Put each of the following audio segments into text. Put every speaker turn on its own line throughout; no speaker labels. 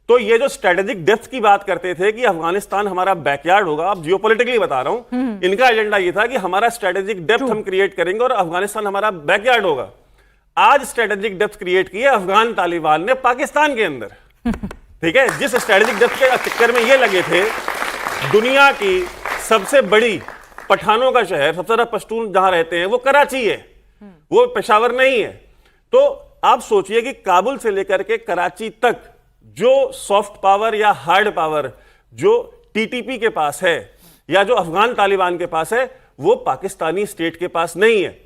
तो ये जो स्ट्रेटेजिक डेप्थ की बात करते थे कि अफगानिस्तान हमारा बैकयार्ड होगा, अब जियोपॉलिटिकली बता रहा हूं, इनका एजेंडा ये था कि हमारा स्ट्रेटेजिक डेप्थ हम क्रिएट करेंगे और अफगानिस्तान हमारा बैकयार्ड होगा। आज स्ट्रेटेजिक डेप्थ क्रिएट की है अफगान तालिबान ने पाकिस्तान के अंदर। ठीक है, जिस स्ट्रेटेजिक डेप्थ के चक्कर में ये लगे थे, दुनिया की सबसे बड़ी पठानों का शहर, सबसे ज्यादा पश्तून जहां रहते हैं वो कराची है, वो पेशावर नहीं है। तो आप सोचिए कि काबुल से लेकर के कराची तक जो सॉफ्ट पावर या हार्ड पावर जो टीटीपी के पास है या जो अफगान तालिबान के पास है, वो पाकिस्तानी स्टेट के पास नहीं है।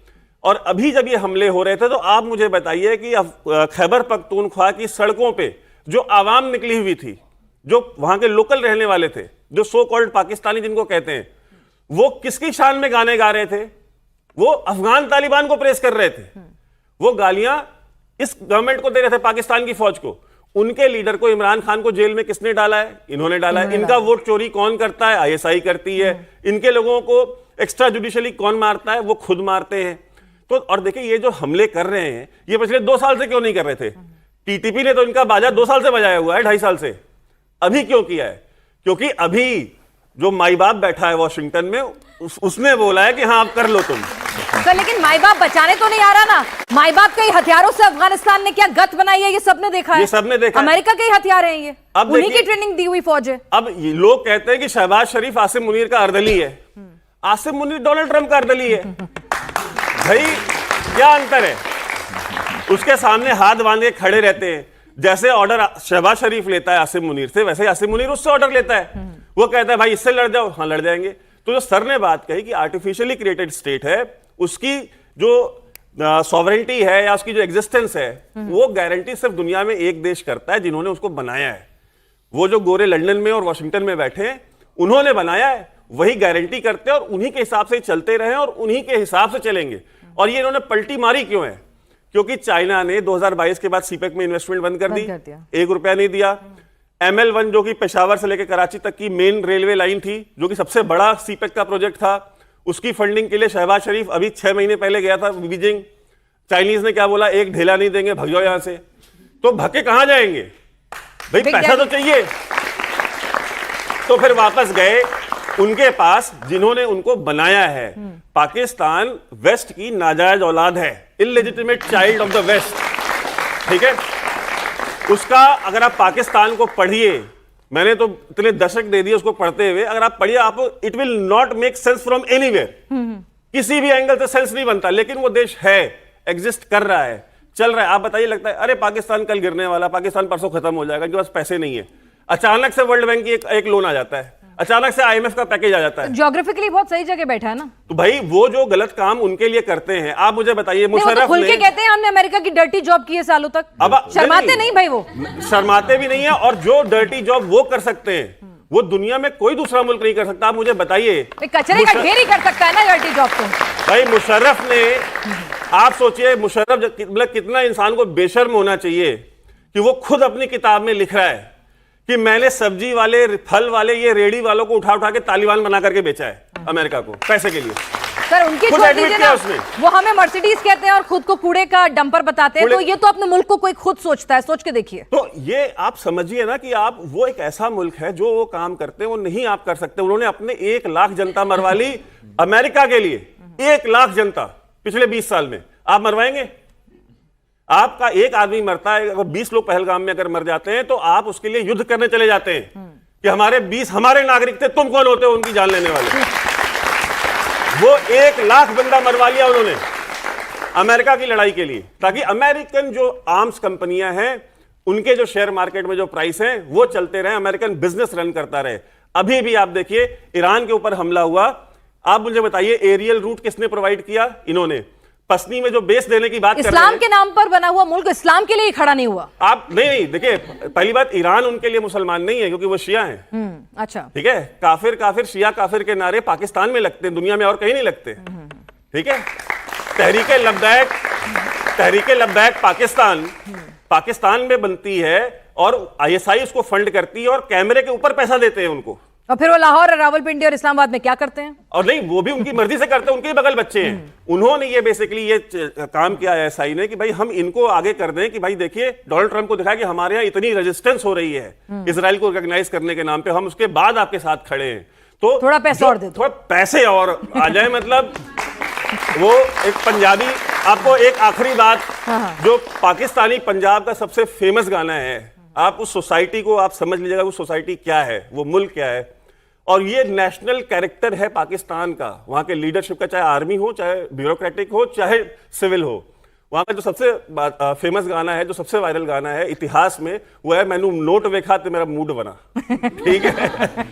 और अभी जब ये हमले हो रहे थे तो आप मुझे बताइए कि खैबर पख्तूनख्वा की सड़कों पे जो आवाम निकली हुई थी, जो वहां के लोकल रहने वाले थे, जो सो कॉल्ड पाकिस्तानी जिनको कहते हैं, वो किसकी शान में गाने गा रहे थे? वो अफगान तालिबान को प्रेस कर रहे थे। वो गालियां इस गवर्नमेंट को दे रहे थे, पाकिस्तान की फौज को। उनके लीडर को, इमरान खान को जेल में किसने डाला है? इन्होंने डाला है। इनका वोट चोरी कौन करता है? आईएसआई करती है। इनके लोगों को एक्स्ट्रा जुडिशली कौन मारता है? वो खुद मारते हैं। तो और देखिए, ये जो हमले कर रहे हैं, ये पिछले 2 साल से क्यों नहीं कर रहे थे? टीटीपी ने तो इनका बाजा 2 साल से बजाया हुआ है, 2.5 साल से। अभी क्यों किया है? क्योंकि अभी जो माई बाप बैठा है वॉशिंगटन में, उसने बोला है कि हाँ आप कर लो तुम।
सर लेकिन माई बाप बचाने तो नहीं आ रहा ना। माई बाप के हथियारों से अफगानिस्तान ने क्या गत बनाई है, ये सबने देखा है।
ये सबने देखा।
अमेरिका के हथियार हैं ये, अब उन्हीं की ट्रेनिंग दी हुई फौज है।
अब ये लोग कहते हैं कि शहबाज शरीफ आसिम मुनीर का अर्दली है। आसिम मुनीर डोनाल्ड ट्रंप का अर्दली है। भाई क्या अंतर है? उसके सामने हाथ बांध के खड़े रहते हैं। जैसे ऑर्डर शहबाज शरीफ लेता है आसिम मुनीर से, वैसे ही आसिम मुनीर उससे ऑर्डर लेता है। वो कहता है भाई इससे लड़ जाओ, हाँ लड़ जाएंगे। तो जो सर ने बात कही कि आर्टिफिशियली क्रिएटेड स्टेट है, उसकी जो सॉवरेंटी है या उसकी जो एग्जिस्टेंस है, वो गारंटी सिर्फ दुनिया में एक देश करता है, जिन्होंने उसको बनाया है। वो जो गोरे लंदन में और वॉशिंगटन में बैठे हैं, उन्होंने बनाया है, वही गारंटी करते हैं और उन्हीं के हिसाब से चलते रहे और उन्हीं के हिसाब से चलेंगे। और ये इन्होंने पलटी मारी क्यों है? क्योंकि चाइना ने 2022 के बाद सीपेक में इन्वेस्टमेंट बंद कर दी, 1 रुपया नहीं दिया। ML1 जो कि पेशावर से लेकर कराची तक की मेन रेलवे लाइन थी, जो कि सबसे बड़ा सीपेक का प्रोजेक्ट था, उसकी फंडिंग के लिए शहबाज शरीफ अभी 6 महीने पहले गया था बीजिंग। चाइनीज ने क्या बोला? एक ढेला नहीं देंगे, भाग जाओ यहां से। तो भक्के कहां जाएंगे भाई? पैसा तो चाहिए। तो फिर वापस गए उनके पास जिन्होंने उनको बनाया है। पाकिस्तान वेस्ट की नाजायज औलाद है, illegitimate child of the West. ठीक है, उसका अगर आप पाकिस्तान को पढ़िए, मैंने तो इतने दशक दे दिए उसको पढ़ते हुए, अगर आप पढ़िए, आप it will not make sense from anywhere. किसी भी एंगल से सेंस नहीं बनता, लेकिन वो देश है, एग्जिस्ट कर रहा है, चल रहा है। आप बताइए, लगता है अरे पाकिस्तान कल गिरने वाला, पाकिस्तान परसों खत्म हो जाएगा, इनके पास पैसे नहीं है। अचानक से वर्ल्ड बैंक की एक लोन आ जाता है, अचानक से IMF का पैकेज आ जाता है।
ज्योग्राफिकली बहुत सही जगह बैठा है ना। तो
भाई वो जो गलत काम उनके लिए करते हैं, आप मुझे बताइए, मुशर्रफ
खुल के कहते हैं हमने अमेरिका की डर्टी जॉब की है सालों तक।
अब
शर्माते नहीं भाई, वो
शर्माते भी नहीं है। और जो डर्टी जॉब वो कर सकते हैं, वो दुनिया में कोई दूसरा मुल्क नहीं कर सकता। आप मुझे बताइए,
कचरे का ढेर ही कर सकता है ना डर्टी जॉब तो।
भाई मुशर्रफ ने, आप सोचिए मुशर्रफ मतलब कितना इंसान को बेशर्म होना चाहिए कि वो खुद अपनी किताब में लिख रहा है कि मैंने सब्जी वाले, फल वाले, ये रेडी वालों को उठा उठा के तालिबान बना करके बेचा है अमेरिका को पैसे के लिए।
सर उनकी छोड़ दीजिए ना, वो हमें मर्सिडीज कहते हैं और खुद को कूड़े का डंपर बताते हैं। तो ये तो अपने मुल्क को कोई खुद सोचता है, सोच के देखिए।
तो ये आप समझिए ना कि आप, वो एक ऐसा मुल्क है जो वो काम करते हैं वो नहीं आप कर सकते। उन्होंने अपने 1 लाख जनता मरवा ली अमेरिका के लिए, 1 लाख जनता पिछले 20 साल में। आप मरवाएंगे? आपका एक आदमी मरता है, अगर 20 लोग पहलगाम में अगर मर जाते हैं तो आप उसके लिए युद्ध करने चले जाते हैं कि हमारे 20 हमारे नागरिक थे, तुम कौन होते हो उनकी जान लेने वाले। वो 1 लाख बंदा मरवा लिया उन्होंने अमेरिका की लड़ाई के लिए, ताकि अमेरिकन जो आर्म्स कंपनियां हैं उनके जो शेयर मार्केट में जो प्राइस है वो चलते रहे, अमेरिकन बिजनेस रन करता रहे। अभी भी आप देखिए, ईरान के ऊपर हमला हुआ, आप मुझे बताइए एरियल रूट किसने प्रोवाइड किया? इन्होंने। पसनी में जो बेस देने की बात कर रहे हैं,
इस्लाम के नाम पर बना हुआ मुल्क इस्लाम के लिए ही खड़ा नहीं हुआ।
आप नहीं देखिए, पहली बात, ईरान उनके लिए मुसलमान नहीं है क्योंकि वो शिया हैं।
अच्छा,
ठीक है, काफिर काफिर शिया काफिर के नारे पाकिस्तान में लगते हैं, दुनिया में और कहीं नहीं लगते। ठीक है, तहरीके लब्बैक पाकिस्तान में बनती है और ISI उसको फंड करती है और कैमरे के ऊपर पैसा देते हैं उनको
और फिर वो लाहौर और रावलपिंडी और इस्लामाबाद में क्या करते हैं?
और नहीं, वो भी उनकी मर्जी से करते हैं, उनके ही बगल बच्चे हैं। उन्होंने ये बेसिकली ये काम किया है एसआई ने कि भाई हम इनको आगे कर दें कि भाई देखिए डोनाल्ड ट्रंप को दिखाया कि हमारे यहाँ इतनी रेजिस्टेंस हो रही है इजराइल को रिकॉग्नाइज करने के नाम पे, हम उसके बाद आपके साथ खड़े हैं, तो
थोड़ा पैसा और दे दो।
थोड़ा पैसे और आ जाए। मतलब वो एक पंजाबी, आपको एक आखिरी बात, जो पाकिस्तानी पंजाब का सबसे फेमस गाना है, आप उस सोसाइटी को आप समझ लीजिएगा, वो सोसाइटी क्या है, वो मुल्क क्या है, और ये नेशनल कैरेक्टर है पाकिस्तान का, वहां के लीडरशिप का, चाहे आर्मी हो, चाहे ब्यूरोक्रेटिक हो, चाहे सिविल हो। वहां का जो सबसे फेमस गाना है, जो सबसे वायरल गाना है इतिहास में, वो है मैनू नोट वेखा तो मेरा मूड बना। ठीक है।